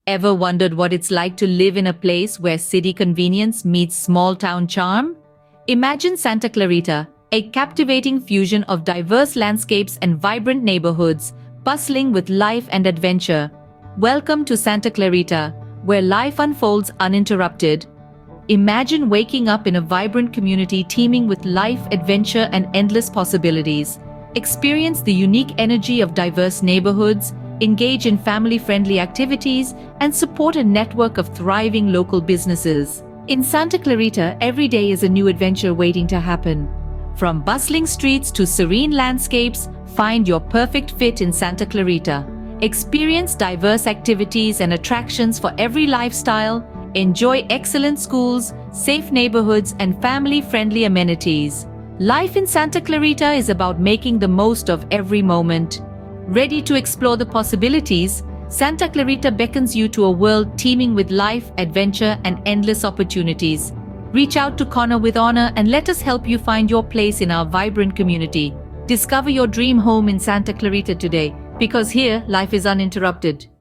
Ever wondered what it's like to live in a place where city convenience meets small-town charm? Imagine Santa Clarita, a captivating fusion of diverse landscapes and vibrant neighborhoods, bustling with life and adventure. Welcome to Santa Clarita, where life unfolds uninterrupted. Imagine waking up in a vibrant community teeming with life, adventure, and endless possibilities. Experience the unique energy of diverse neighborhoods, engage in family-friendly activities, and support a network of thriving local businesses. In Santa Clarita, every day is a new adventure waiting to happen. From bustling streets to serene landscapes, find your perfect fit in Santa Clarita. Experience diverse activities and attractions for every lifestyle. Enjoy excellent schools, safe neighborhoods, and family-friendly amenities. Life in Santa Clarita is about making the most of every moment. Ready to explore the possibilities? Santa Clarita beckons you to a world teeming with life, adventure, and endless opportunities. Reach out to Connor with Honor and let us help you find your place in our vibrant community. Discover your dream home in Santa Clarita today, because here, life is uninterrupted.